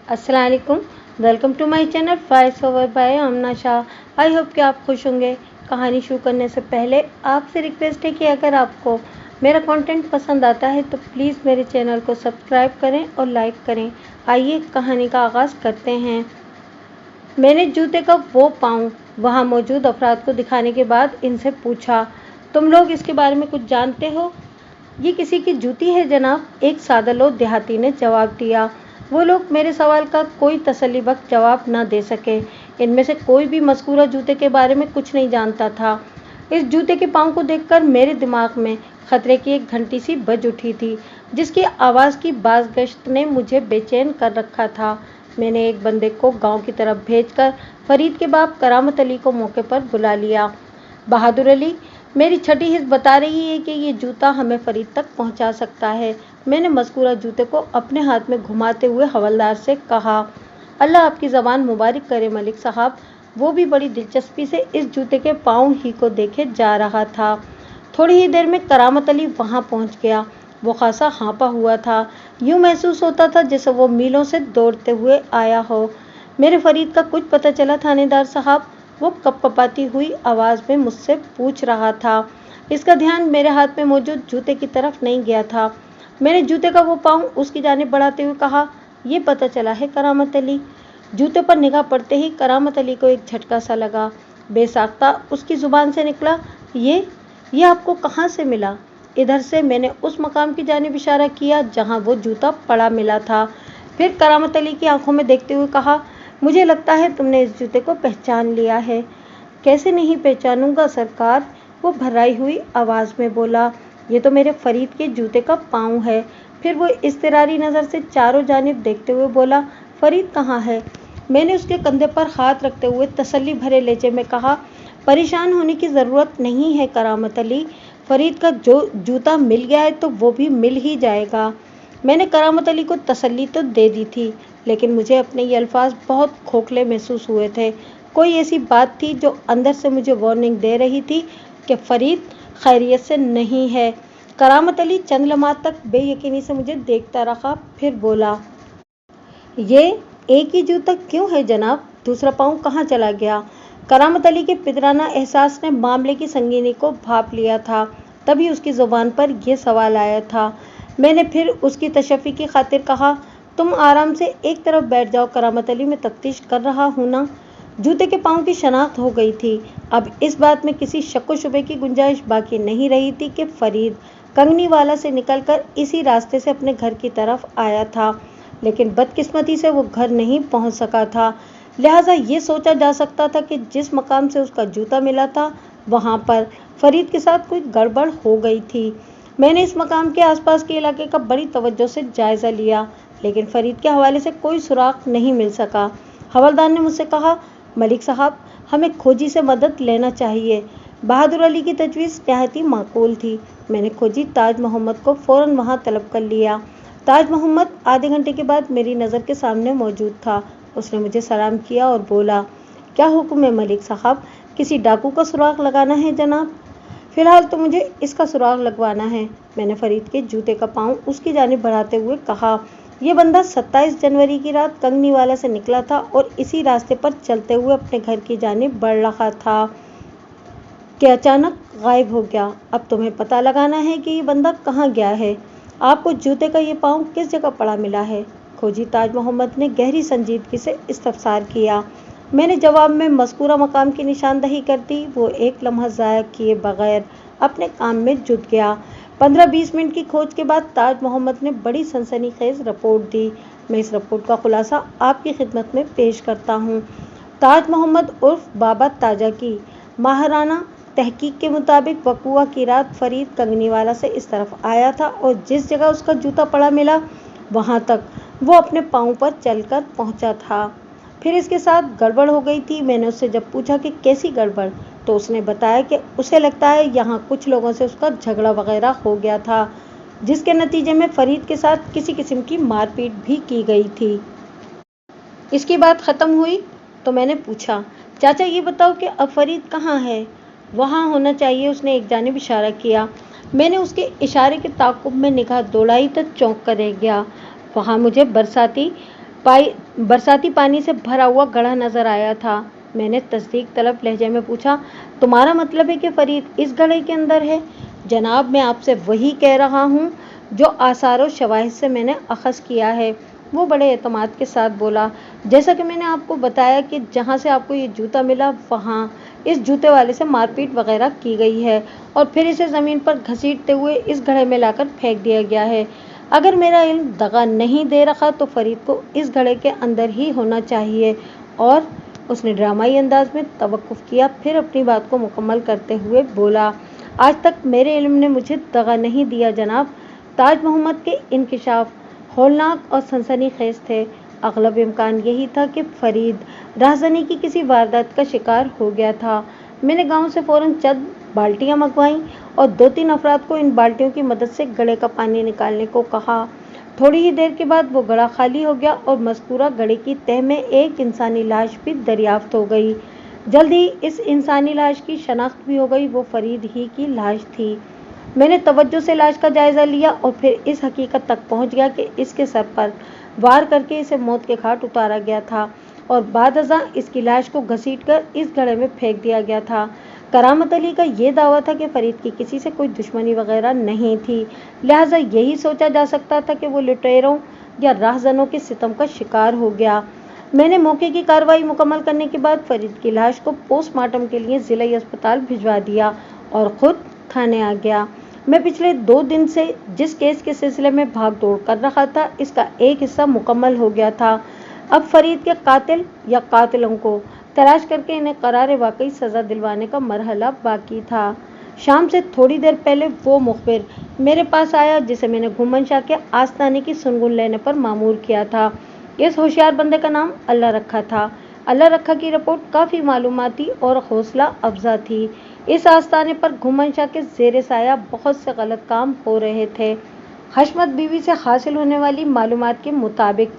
अस्सलाम वालेकुम, welcome to my channel voice over by Amna Shah. I hope कि आप खुश होंगे। कहानी शुरू करने से पहले आपसे रिक्वेस्ट है कि अगर आपको मेरा कंटेंट पसंद आता है तो प्लीज़ मेरे चैनल को सब्सक्राइब करें और लाइक करें। आइए कहानी का आगाज़ करते हैं। मैंने जूते का वो पाँव वहाँ मौजूद अफराद को दिखाने के बाद इनसे पूछा, तुम लोग इसके बारे में कुछ जानते हो? ये किसी की जूती है जनाब, एक सादालोद देहाती ने जवाब दिया। वो लोग मेरे सवाल का कोई तसल्लीबख्श जवाब न दे सके। इनमें से कोई भी मज़कूरा जूते के बारे में कुछ नहीं जानता था। इस जूते के पाँव को देखकर मेरे दिमाग में खतरे की एक घंटी सी बज उठी थी, जिसकी आवाज़ की बाज़गश्त ने मुझे बेचैन कर रखा था। मैंने एक बंदे को गांव की तरफ भेजकर फरीद के बाप करामत अली को मौके पर बुला लिया। बहादुर अली, मेरी छठी हिस्स बता रही है कि ये जूता हमें फरीद तक पहुंचा सकता है। मैंने मज़कूरा जूते को अपने हाथ में घुमाते हुए हवलदार से कहा। अल्लाह आपकी ज़बान मुबारक करे मलिक साहब। वो भी बड़ी दिलचस्पी से इस जूते के पाँव ही को देखे जा रहा था। थोड़ी ही देर में करामत अली वहाँ पहुँच गया। वो खासा हाँपा हुआ था, यूँ महसूस होता था जैसे वो मीलों से दौड़ते हुए आया हो। मेरे फरीद का कुछ पता चला थानेदार साहब? वो कपकपाती हुई आवाज़ में मुझसे पूछ रहा था। इसका ध्यान मेरे हाथ में मौजूद जूते की तरफ नहीं गया था। मैंने जूते का वो पाँव उसकी जानिब बढ़ाते हुए कहा, ये पता चला है करामत अली। जूते पर निगाह पड़ते ही करामत अली को एक झटका सा लगा। बेसाख्ता उसकी ज़ुबान से निकला, ये आपको कहाँ से मिला? इधर से। मैंने उस मकाम की जानिब इशारा किया जहाँ वो जूता पड़ा मिला था। फिर करामत अली की आंखों में देखते हुए कहा, मुझे लगता है तुमने इस जूते को पहचान लिया है। कैसे नहीं पहचानूंगा सरकार, वो भर्राई हुई आवाज़ में बोला। ये तो मेरे फरीद के जूते का पाँव है। फिर वो इज़्तिरारी नज़र से चारों जानिब देखते हुए बोला, फरीद कहाँ है? मैंने उसके कंधे पर हाथ रखते हुए तसल्ली भरे लहजे में कहा, परेशान होने की ज़रूरत नहीं है करामत अली। फरीद का जो जूता मिल गया है तो वो भी मिल ही जाएगा। मैंने करामत अली को तसल्ली तो दे दी थी, लेकिन मुझे अपने ये अल्फाज बहुत खोखले महसूस हुए थे। कोई ऐसी बात थी जो अंदर से मुझे वार्निंग दे रही थी कि फरीद खैरियत से नहीं है। करामत अली चंद लम्हात तक बेयकीनी से मुझे देखता रहा, फिर बोला, ये एक ही जूता क्यों है जनाब? दूसरा पाँव कहाँ चला गया? करामत अली के पितराना एहसास ने मामले की संगीनी को भांप लिया था। तभी उसकी ज़ुबान पर यह सवाल आया था। मैंने फिर उसकी तशफ़ी की खातिर कहा, तुम आराम से एक तरफ बैठ जाओ करामत अली, मैं तफ्तीश कर रहा हूँ ना। जूते के पाँव की शनाख्त हो गई थी। अब इस बात में किसी शक व शुबे की गुंजाइश बाकी नहीं रही थी कि फरीद कंगनीवाला से निकलकर इसी रास्ते से अपने घर की तरफ आया था, लेकिन बदकिस्मती से वो घर नहीं पहुंच सका था। लिहाजा ये सोचा जा सकता था कि जिस मकाम से उसका जूता मिला था वहाँ पर फरीद के साथ कोई गड़बड़ हो गई थी। मैंने इस मकाम के आसपास के इलाके का बड़ी तवज्जो से जायज़ा लिया, लेकिन फरीद के हवाले से कोई सुराग नहीं मिल सका। हवलदार ने मुझसे कहा, मलिक साहब, हमें खोजी से मदद लेना चाहिए। बहादुर अली की तजवीज़ नहायत ही माकूल थी। मैंने खोजी ताज मोहम्मद को फ़ौरन वहाँ तलब कर लिया। ताज मोहम्मद आधे घंटे के बाद मेरी नज़र के सामने मौजूद था। उसने मुझे सलाम किया और बोला, क्या हुक्म है मलिक साहब? किसी डाकू का सुराग लगाना है जनाब? फ़िलहाल तो मुझे इसका सुराग लगवाना है। मैंने फरीद के जूते का पाँव उसकी जानिब बढ़ाते हुए कहा। यह बंदा 27 जनवरी की रात कंगनीवाला से निकला था और इसी रास्ते पर चलते हुए अपने घर की जानिब बढ़ रहा था कि अचानक गायब हो गया। अब तुम्हें पता लगाना है कि ये बंदा कहाँ गया है। आपको जूते का ये पाँव किस जगह पड़ा मिला है? खोजी ताज मोहम्मद ने गहरी संजीदगी से इस्तफसार किया। मैंने जवाब में मज़कूरा मकाम की निशानदही कर दी। वो एक लम्हा ज़ाया किए बगैर अपने काम में जुट गया। 15-20 मिनट की खोज के बाद ताज मोहम्मद ने बड़ी सनसनीखेज़ रिपोर्ट दी। मैं इस रिपोर्ट का खुलासा आपकी खिदमत में पेश करता हूँ। ताज मोहम्मद उर्फ बाबा ताजा की माहराना तहकीक के मुताबिक वक़ुआ की रात फरीद कंगनीवाला से इस तरफ आया था और जिस जगह उसका जूता पड़ा मिला वहाँ तक वो अपने पाँव पर चलकर पहुँचा था। फिर इसके साथ गड़बड़ हो गई थी। मैंने उससे जब पूछा कि कैसी गड़बड़, तो उसने बताया कि उसे लगता है यहाँ कुछ लोगों से उसका झगड़ा वगैरह हो गया था, जिसके नतीजे में फरीद के साथ किसी किस्म की मारपीट भी की गई थी। इसकी बात ख़त्म हुई तो मैंने पूछा, चाचा ये बताओ कि अब फरीद कहाँ है? वहाँ होना चाहिए, उसने एक जानिब इशारा किया। मैंने उसके इशारे के ताक़ुब में निगाह दौड़ाई तो चौंक कर रह गया। वहाँ मुझे बरसाती बरसाती पानी से भरा हुआ गड्ढा नजर आया था। मैंने तस्दीक तलब लहजे में पूछा, तुम्हारा मतलब है कि फरीद इस गड्ढे के अंदर है? जनाब, मैं आपसे वही कह रहा हूँ जो आसार और शवाहिद से मैंने अखज़ किया है। वो बड़े एतमाद के साथ बोला, जैसा कि मैंने आपको बताया कि जहाँ से आपको ये जूता मिला वहाँ इस जूते वाले से मारपीट वगैरह की गई है और फिर इसे ज़मीन पर घसीटते हुए इस गड्ढे में लाकर फेंक दिया गया है। अगर मेरा इल्म दगा नहीं दे रखा तो फरीद को इस गड्ढे के अंदर ही होना चाहिए। और उसने ड्रामाई अंदाज में तवक्कुफ किया, फिर अपनी बात को मुकम्मल करते हुए बोला, आज तक मेरे इल्म ने मुझे दगा नहीं दिया जनाब। ताज मोहम्मद के इंकिशाफ हौलनाक और सनसनीखेज थे। अगलब इम्कान यही था कि फरीद राहज़नी की किसी वारदात का शिकार हो गया था। मैंने गांव से फ़ौरन चंद बाल्टियां मंगवाईं और 2-3 अफराद को इन बाल्टियों की मदद से गड्ढे का पानी निकालने को कहा। थोड़ी ही देर के बाद वो गड्ढा खाली हो गया और मज़कूरा गड्ढे की तह में एक इंसानी लाश भी दरियाफ्त हो गई। जल्द ही इस इंसानी लाश की शनाख्त भी हो गई, वो फरीद ही की लाश थी। मैंने तवज्जो से लाश का जायज़ा लिया और फिर इस हकीकत तक पहुंच गया कि इसके सर पर वार करके इसे मौत के घाट उतारा गया था और बाद अज़ां इसकी लाश को घसीटकर इस गड्ढे में फेंक दिया गया था। करामत अली का ये दावा था कि फरीद की किसी से कोई दुश्मनी वगैरह नहीं थी, लिहाजा यही सोचा जा सकता था कि वो लुटेरों या राहज़नों के सितम का शिकार हो गया। मैंने मौके की कार्रवाई मुकम्मल करने के बाद फरीद की लाश को पोस्टमार्टम के लिए ज़िला अस्पताल भिजवा दिया और ख़ुद थाने आ गया। मैं पिछले 2 दिन से जिस केस के सिलसिले में भाग दौड़ कर रहा था, इसका एक हिस्सा मुकम्मल हो गया था। अब फरीद के कातिल या कातिलों को तलाश करके इन्हें करार वाकई सज़ा दिलवाने का मरहला बाकी था। शाम से थोड़ी देर पहले वो मुखबिर मेरे पास आया जिसे मैंने घुमन शाह के आस्ताने की सुनगुन लेने पर मामूर किया था। इस होशियार बंदे का नाम अल्लाह रखा था। अल्लाह रखा की रिपोर्ट काफ़ी मालूमाती और हौसला अफजा थी। इस आस्ताने पर घुमन शाह के ज़ेरे साया बहुत से गलत काम हो रहे थे। हशमत बीवी से हासिल होने वाली मालूमात के मुताबिक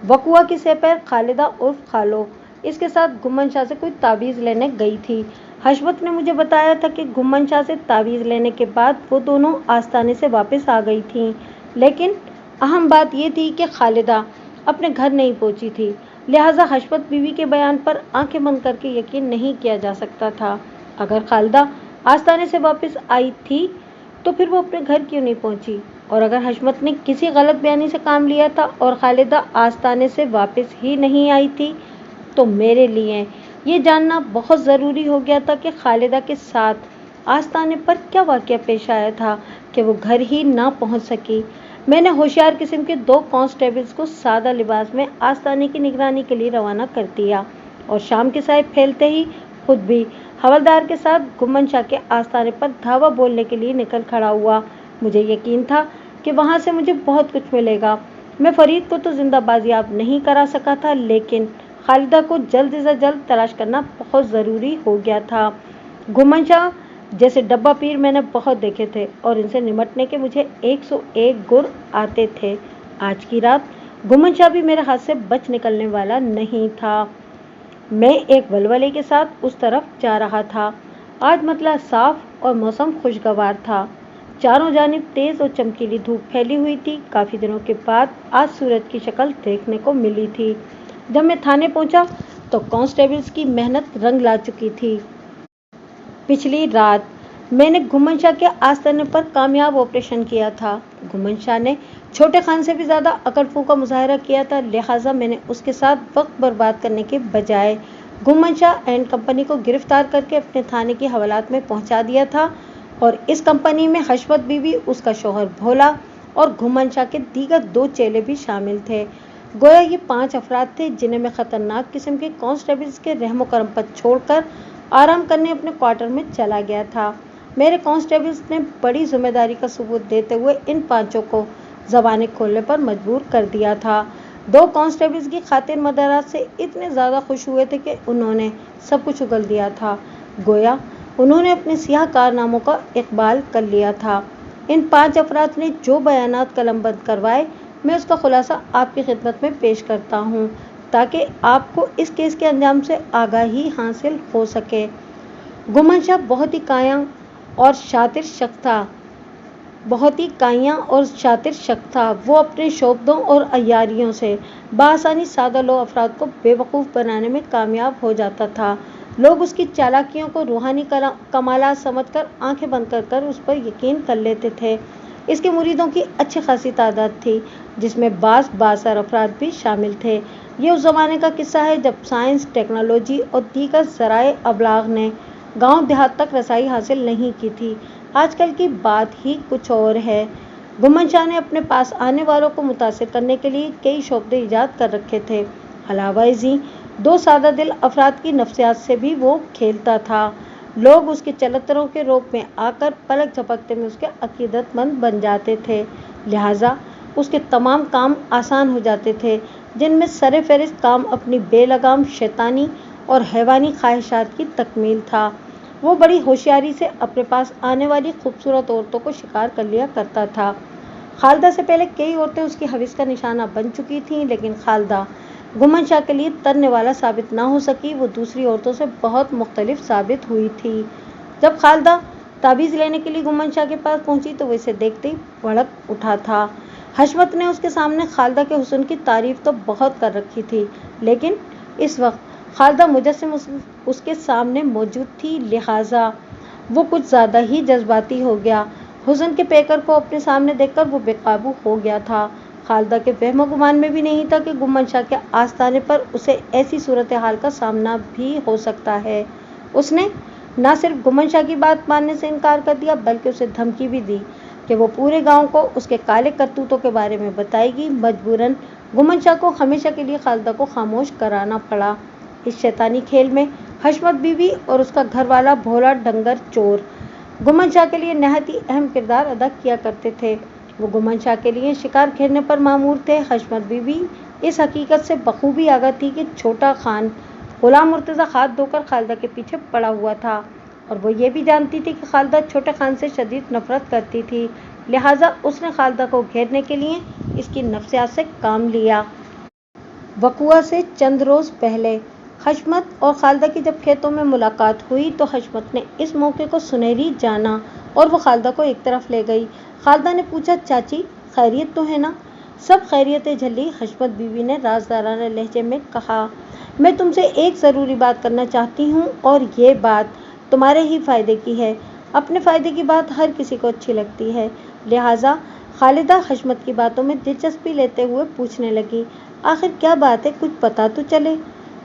वकुआ की सेपैर खालिदा उर्फ खालो इसके साथ घुमन शाह से कोई तावीज़ लेने गई थी। हशमत ने मुझे बताया था कि घुमन शाह से तावीज़ लेने के बाद वो दोनों आस्ताने से वापस आ गई थीं, लेकिन अहम बात ये थी कि खालिदा अपने घर नहीं पहुंची थी, लिहाजा हशमत बीवी के बयान पर आंखें बंद करके यकीन नहीं किया जा सकता था। अगर खालिदा आस्ताने से वापस आई थी तो फिर वो अपने घर क्यों नहीं पहुंची? और अगर हशमत ने किसी गलत बयानी से काम लिया था और खालिदा आस्ताने से वापस ही नहीं आई थी, तो मेरे लिए ये जानना बहुत ज़रूरी हो गया था कि खालिदा के साथ आस्ताने पर क्या वाक़या पेश आया था कि वो घर ही ना पहुंच सकी। मैंने होशियार किस्म के 2 कांस्टेबल्स को सादा लिबास में आस्ताने की निगरानी के लिए रवाना कर दिया और शाम के साए फैलते ही खुद भी हवलदार के साथ घुमन शाह के आस्ताने पर धावा बोलने के लिए निकल खड़ा हुआ। मुझे यकीन था कि वहाँ से मुझे बहुत कुछ मिलेगा। मैं फरीद को तो जिंदा बाजियाब नहीं करा सका था, लेकिन खालिदा को जल्द से जल्द तलाश करना बहुत ज़रूरी हो गया था। घुमन शाह जैसे डब्बा पीर मैंने बहुत देखे थे और इनसे निमटने के मुझे 101 गुर आते थे। आज की रात घुमन शाह भी मेरे हाथ से बच निकलने वाला नहीं था। मैं एक वलवले के साथ उस तरफ जा रहा था। आज मतला साफ और मौसम खुशगवार था। चारों जानिब तेज़ और चमकीली धूप फैली हुई थी। काफ़ी दिनों के बाद आज सूरज की शक्ल देखने को मिली थी। जब मैं थाने पहुंचा तो कांस्टेबल्स की मेहनत रंग ला चुकी थी। पिछली रात मैंने घुमन शाह के आस्ताने पर कामयाब ऑपरेशन किया था। घुमन शाह ने छोटे खान से भी ज़्यादा अकड़ का मुजाहरा किया था, लिहाजा मैंने उसके साथ वक्त बर्बाद करने के बजाय घुमन शाह एंड कंपनी को गिरफ्तार करके अपने थाने की हवालात में पहुंचा दिया था। और इस कंपनी में हशमत बीवी, उसका शौहर भोला और घुमन शाह के दीगर 2 चेले भी शामिल थे। गोया ये 5 अफराद थे जिन्हें मैं ख़तरनाक किस्म के कांस्टेबल्स के रहमो करम पर छोड़कर आराम करने अपने क्वार्टर में चला गया था। मेरे कांस्टेबल्स ने बड़ी जिम्मेदारी का सबूत देते हुए इन 5 को ज़बानें खोलने पर मजबूर कर दिया था। 2 कांस्टेबल्स की खातिर मदारात से इतने ज़्यादा खुश हुए थे कि उन्होंने सब कुछ उगल दिया था। गोया उन्होंने अपने सियाह कारनामों का इकबाल कर लिया था। इन 5 अफराद ने जो बयानात कलमबंद करवाए, मैं उसका खुलासा आपकी खिदमत में पेश करता हूँ ताकि आपको इस केस के अंजाम से आगाही हासिल हो सके। घुमन शाह बहुत ही काया और शातिर शख्स था। بہت ہی کائیاں اور شاطر شخص تھا۔ وہ اپنے شعبدوں اور عیاریوں سے بآسانی سادہ لوگ افراد کو بے وقوف بنانے میں کامیاب ہو جاتا تھا۔ لوگ اس کی چالاکیوں کو روحانی کمالات سمجھ کر آنکھیں بند کر اس پر یقین کر لیتے تھے۔ اس کے مریدوں کی اچھی خاصی تعداد تھی، جس میں بعض بااثر افراد بھی شامل تھے۔ یہ اس زمانے کا قصہ ہے جب سائنس، ٹیکنالوجی اور دیگر ذرائع ابلاغ نے گاؤں دیہات تک رسائی حاصل نہیں کی تھی۔ آج کل کی بات ہی کچھ اور ہے۔ گھمن شاہ نے اپنے پاس آنے والوں کو متاثر کرنے کے لیے کئی شعبے ایجاد کر رکھے تھے۔ علاوہ ازیں دو سادہ دل افراد کی نفسیات سے بھی وہ کھیلتا تھا۔ لوگ اس کے چلتروں کے روپ میں آ کر پلک جھپکتے میں اس کے عقیدت مند بن جاتے تھے، لہٰذا اس کے تمام کام آسان ہو جاتے تھے، جن میں سر فہرست کام اپنی بے لگام شیطانی اور حیوانی خواہشات کی تکمیل تھا۔ وہ بڑی ہوشیاری سے اپنے پاس آنے والی خوبصورت عورتوں کو شکار کر لیا کرتا تھا۔ خالدہ سے پہلے کئی عورتیں اس کی ہوس کا نشانہ بن چکی تھیں، لیکن خالدہ گھمن شاہ کے لیے ترنے والا ثابت نہ ہو سکی۔ وہ دوسری عورتوں سے بہت مختلف ثابت ہوئی تھی۔ جب خالدہ تعویذ لینے کے لیے گھمن شاہ کے پاس پہنچی تو وہ اسے دیکھتے ہی بھڑک اٹھا تھا۔ حشمت نے اس کے سامنے خالدہ کے حسن کی تعریف تو بہت کر رکھی تھی، لیکن اس وقت خالدہ مجسم اس کے سامنے موجود تھی، لہٰذا وہ کچھ زیادہ ہی جذباتی ہو گیا۔ حسن کے پیکر کو اپنے سامنے دیکھ کر وہ بے قابو ہو گیا تھا۔ خالدہ کے وہم و گمان میں بھی نہیں تھا کہ گھمن شاہ کے آستانے پر اسے ایسی صورتحال کا سامنا بھی ہو سکتا ہے۔ اس نے نہ صرف گھمن شاہ کی بات ماننے سے انکار کر دیا، بلکہ اسے دھمکی بھی دی کہ وہ پورے گاؤں کو اس کے کالے کرتوتوں کے بارے میں بتائے گی۔ مجبوراً گھمن شاہ کو ہمیشہ کے لیے خالدہ کو خاموش کرانا پڑا۔ اس شیطانی کھیل میں حشمت بیوی اور اس کا گھر والا بھولا ڈنگر چور گھمن شاہ کے لیے نہایت ہی اہم کردار ادا کیا کرتے تھے۔ وہ گھمن شاہ کے لیے شکار کھیلنے پر مامور تھے۔ حشمت بیوی اس حقیقت سے بخوبی آگاہ تھی کہ چھوٹا خان غلام مرتضیٰ ہاتھ دھو کر خالدہ کے پیچھے پڑا ہوا تھا، اور وہ یہ بھی جانتی تھی کہ خالدہ چھوٹے خان سے شدید نفرت کرتی تھی، لہٰذا اس نے خالدہ کو گھیرنے کے لیے اس کی نفسیات سے کام لیا۔ وقوعہ سے چند روز پہلے حشمت اور خالدہ کی جب کھیتوں میں ملاقات ہوئی تو حشمت نے اس موقع کو سنہری جانا اور وہ خالدہ کو ایک طرف لے گئی۔ خالدہ نے پوچھا، چاچی خیریت تو ہے نا؟ سب خیریت ہے جھلی، حشمت بیوی نے رازدارانہ لہجے میں کہا۔ میں تم سے ایک ضروری بات کرنا چاہتی ہوں اور یہ بات تمہارے ہی فائدے کی ہے۔ اپنے فائدے کی بات ہر کسی کو اچھی لگتی ہے، لہٰذا خالدہ حشمت کی باتوں میں دلچسپی لیتے ہوئے پوچھنے لگی، آخر کیا بات ہے، کچھ پتہ تو چلے۔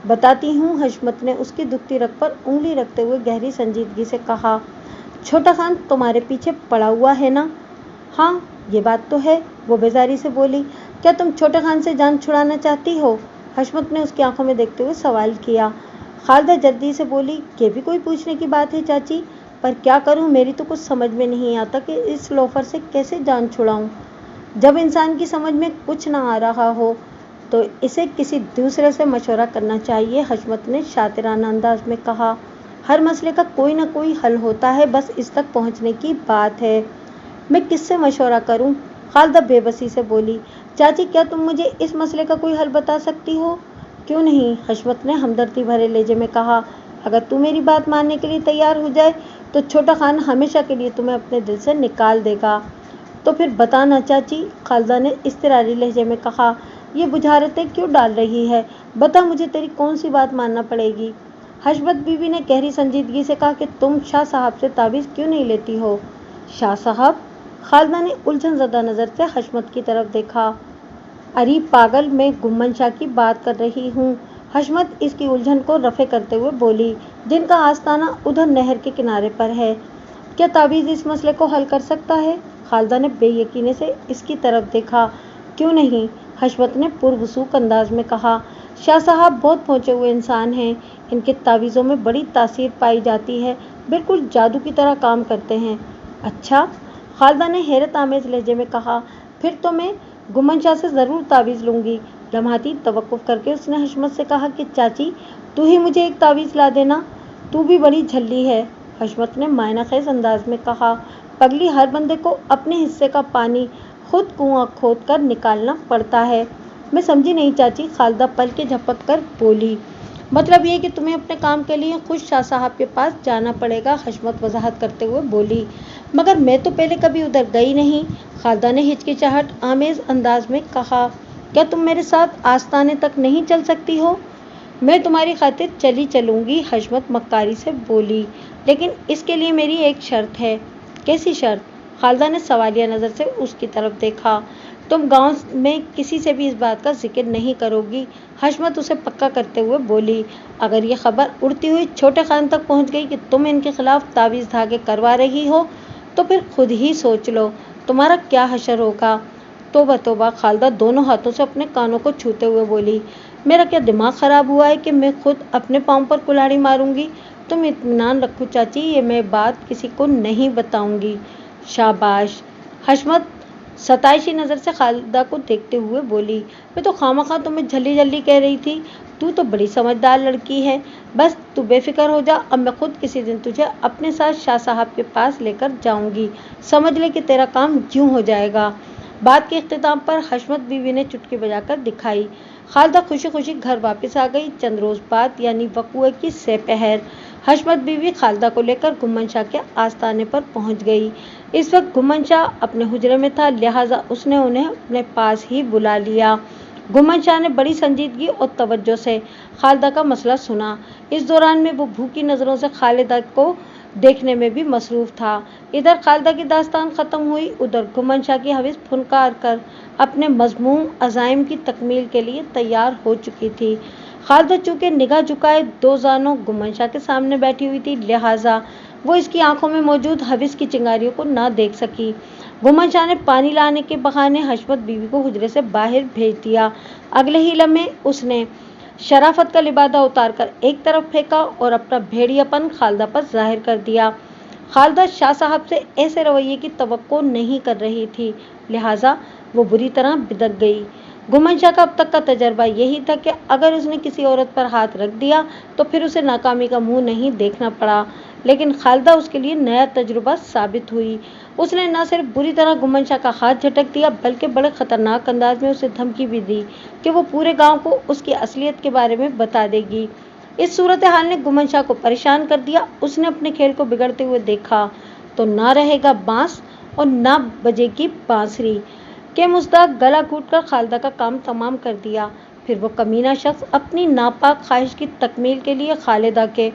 بتاتی ہوں، حشمت نے اس کی دکھتی رگ پر انگلی رکھتے ہوئے گہری سنجیدگی سے کہا۔ چھوٹا خان تمہارے پیچھے پڑا ہوا ہے نا؟ ہاں، یہ بات تو ہے، وہ بیزاری سے بولی۔ کیا تم چھوٹے خان سے جان چھڑانا چاہتی ہو؟ حشمت نے اس کی آنکھوں میں دیکھتے ہوئے سوال کیا۔ خالدہ جلدی سے بولی، یہ بھی کوئی پوچھنے کی بات ہے چاچی، پر کیا کروں، میری تو کچھ سمجھ میں نہیں آتا کہ اس لوفر سے کیسے جان چھڑاؤں۔ جب انسان کی سمجھ میں کچھ نہ آ رہا ہو تو اسے کسی دوسرے سے مشورہ کرنا چاہیے، حشمت نے شاطرانہ انداز میں کہا۔ ہر مسئلے کا کوئی نہ کوئی حل ہوتا ہے، بس اس تک پہنچنے کی بات ہے۔ میں کس سے مشورہ کروں؟ خالدہ بے بسی سے بولی۔ چاچی کیا تم مجھے اس مسئلے کا کوئی حل بتا سکتی ہو؟ کیوں نہیں، حشمت نے ہمدردی بھرے لہجے میں کہا۔ اگر تو میری بات ماننے کے لیے تیار ہو جائے تو چھوٹا خان ہمیشہ کے لیے تمہیں اپنے دل سے نکال دے گا۔ تو پھر بتانا چاچی، خالدہ نے اضطراری لہجے میں کہا۔ یہ بجھارتیں کیوں ڈال رہی ہے؟ بتا مجھے تیری کون سی بات ماننا پڑے گی؟ حشمت بیوی نے گہری سنجیدگی سے کہا کہ تم شاہ صاحب سے تعویذ کیوں نہیں لیتی ہو؟ شاہ صاحب؟ خالدہ نے الجھن زدہ نظر سے حشمت کی طرف دیکھا۔ اری پاگل، میں گھمن شاہ کی بات کر رہی ہوں، حشمت اس کی الجھن کو رفع کرتے ہوئے بولی، جن کا آستانہ ادھر نہر کے کنارے پر ہے۔ کیا تعویذ اس مسئلے کو حل کر سکتا ہے؟ خالدہ نے بے یقینی سے اس کی طرف دیکھا۔ کیوں نہیں، حشمت نے پروسوک انداز میں کہا۔ شاہ صاحب بہت پہنچے ہوئے انسان ہیں، ان کے تعویذوں میں بڑی تاثیر پائی جاتی ہے، بالکل جادو کی طرح کام کرتے ہیں۔ اچھا، خالدہ نے حیرت آمیز لہجے میں کہا، پھر تو میں گھمن شاہ سے ضرور تعویذ لوں گی۔ لمحاتی توقف کر کے اس نے حشمت سے کہا کہ چاچی تو ہی مجھے ایک تعویذ لا دینا، تو بھی بڑی جھلی ہے۔ حشمت نے معنی خیز انداز میں کہا، پگلی، ہر بندے کو اپنے حصے کا پانی خود کنواں کھود کر نکالنا پڑتا ہے۔ میں سمجھی نہیں چاچی، خالدہ پلکیں جھپک کر بولی۔ मतलब یہ کہ تمہیں اپنے کام کے لیے خود شاہ صاحب کے پاس جانا پڑے گا، حشمت وضاحت کرتے ہوئے بولی۔ مگر میں تو پہلے کبھی ادھر گئی نہیں، خالدہ نے ہچکچاہٹ آمیز انداز میں کہا۔ کیا تم میرے ساتھ آستانے تک نہیں چل سکتی ہو؟ میں تمہاری خاطر چلی چلوں گی، حشمت مکاری سے بولی، لیکن اس کے لیے میری ایک شرط ہے۔ کیسی شرط؟ خالدہ نے سوالیہ نظر سے اس کی طرف دیکھا۔ تم گاؤں میں کسی سے بھی اس بات کا ذکر نہیں کرو گی، حشمت اسے پکا کرتے ہوئے بولی۔ اگر یہ خبر اڑتی ہوئی چھوٹے خان تک پہنچ گئی کہ تم ان کے خلاف تعویذ دھاگے کروا رہی ہو تو پھر خود ہی سوچ لو تمہارا کیا حشر ہوگا۔ توبہ توبہ، خالدہ دونوں ہاتھوں سے اپنے کانوں کو چھوتے ہوئے بولی۔ میرا کیا دماغ خراب ہوا ہے کہ میں خود اپنے پاؤں پر کلاڑی ماروں گی؟ تم اطمینان رکھو چاچی، یہ میں بات کسی کو نہیں بتاؤں گی۔ شاباش، حشمت ستائشی نظر سے خالدہ کو دیکھتے ہوئے بولی۔ میں تو خواہ تمہیں جھلی جھلی کہہ رہی تھی، تو بڑی سمجھدار لڑکی ہے۔ بس تو بے فکر ہو جا، اب میں خود کسی دن تجھے اپنے ساتھ شاہ صاحب کے پاس لے کر جاؤں گی، سمجھ لے کہ تیرا کام یوں ہو جائے گا۔ بات کے اختتام پر حشمت بیوی نے چٹکی بجا کر دکھائی۔ خالدہ خوشی خوشی گھر واپس آ گئی۔ چند روز بعد یعنی وقوعے کی سہ پہر حشمت بیوی خالدہ کو لے کر گھمن شاہ کے آستانے پر پہنچ گئی۔ اس وقت گھمن شاہ اپنے حجرے میں تھا، لہٰذا اس نے انہیں اپنے پاس ہی بلا لیا۔ گھمن شاہ نے بڑی سنجیدگی اور توجہ سے خالدہ کا مسئلہ سنا۔ اس دوران میں وہ بھوکی نظروں سے خالدہ کو دیکھنے میں بھی مصروف تھا۔ ادھر خالدہ کی داستان ختم ہوئی، ادھر گھمن شاہ کی حوث پھنکار کر اپنے مذموم عزائم کی تکمیل کے لیے تیار ہو چکی تھی۔ خالدہ چونکہ نگاہ جھکائے دو زانوں گھمن شاہ کے سامنے بیٹھی ہوئی تھی، لہٰذا وہ اس کی آنکھوں میں موجود حوث کی چنگاریوں کو نہ دیکھ سکی۔ گھمن شاہ نے پانی لانے کے بہانے حشمت بیوی کو حجرے سے باہر بھیج دیا۔ اگلے ہی لمحے اس نے شرافت کا لبادہ اتار کر ایک طرف پھینکا اور اپنا بھیڑیا پن خالدہ پر ظاہر کر دیا۔ خالدہ شاہ صاحب سے ایسے رویے کی توقع نہیں کر رہی تھی، لہٰذا وہ بری طرح بدک گئی۔ گھمن شاہ کا اب تک کا تجربہ یہی تھا کہ اگر اس نے کسی عورت پر ہاتھ رکھ دیا تو پھر اسے ناکامی کا منہ نہیں دیکھنا پڑا، لیکن خالدہ اس کے لیے نیا تجربہ ثابت ہوئی۔ اس نے نہ صرف بری طرح گھمن شاہ کا ہاتھ جھٹک دیا بلکہ بڑے خطرناک انداز میں اسے دھمکی بھی دی کہ وہ پورے گاؤں کو اس کی اصلیت کے بارے میں بتا دے گی۔ اس صورتحال نے گھمن شاہ کو پریشان کر دیا۔ اس نے اپنے کھیل کو بگڑتے ہوئے دیکھا تو نہ رہے گا بانس اور نہ بجے گی بانسری کے مصداق گلا گھونٹ کر خالدہ کا کام تمام کر دیا۔ پھر وہ کمینہ شخص اپنی ناپاک خواہش کی تکمیل کے لیے خالدہ کے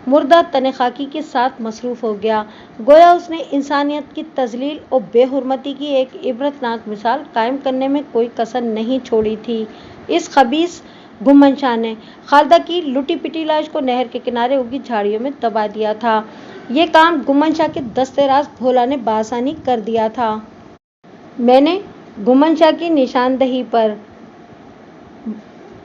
مردہ تن خاکی کے ساتھ مصروف ہو گیا۔ گویا اس نے انسانیت کی تذلیل اور بے حرمتی کی ایک عبرتناک مثال قائم کرنے میں کوئی کسر نہیں چھوڑی تھی۔ اس خبیث گھمن شاہ نے خالدہ کی لٹی پٹی لاش کو نہر کے کنارے اگی جھاڑیوں میں دبا دیا تھا۔ یہ کام گھمن شاہ کے دستِ راست بھولا نے بآسانی کر دیا تھا۔ میں نے گھمن شاہ کی نشاندہی پر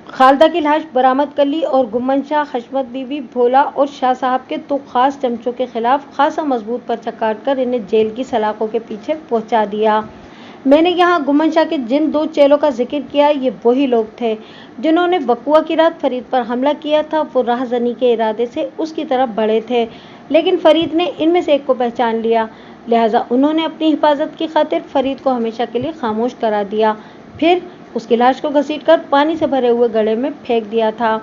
خالدہ کی لاش برآمد کر لی اور گھمن شاہ، حشمت بیوی، بھولا اور شاہ صاحب کے دو خاص چمچوں کے خلاف خاصا مضبوط پرچہ کاٹ کر انہیں جیل کی سلاخوں کے پیچھے پہنچا دیا۔ میں نے یہاں گھمن شاہ کے جن دو چیلوں کا ذکر کیا، یہ وہی لوگ تھے جنہوں نے وقوعہ کی رات فرید پر حملہ کیا تھا۔ وہ راہ زنی کے ارادے سے اس کی طرف بڑھے تھے، لیکن فرید نے ان میں سے ایک کو پہچان لیا، لہٰذا انہوں نے اپنی حفاظت کی خاطر فرید کو ہمیشہ کے لیے خاموش کرا دیا، پھر اس کی لاش کو گھسیٹ کر پانی سے بھرے ہوئے گڑھے میں پھینک دیا تھا۔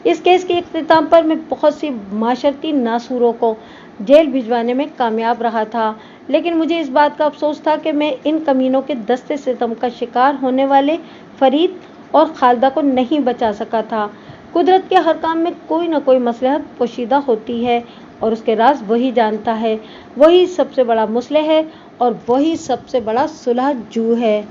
اس کیس کے اختتام پر میں بہت سی معاشرتی ناسوروں کو جیل بھجوانے میں کامیاب رہا تھا، لیکن مجھے اس بات کا افسوس تھا کہ میں ان کمینوں کے دستِ ستم کا شکار ہونے والے فرید اور خالدہ کو نہیں بچا سکا تھا۔ قدرت کے ہر کام میں کوئی نہ کوئی مصلحت پوشیدہ ہوتی ہے اور اس کے راز وہی جانتا ہے، وہی سب سے بڑا مصلح ہے اور وہی سب سے بڑا صلح جو ہے۔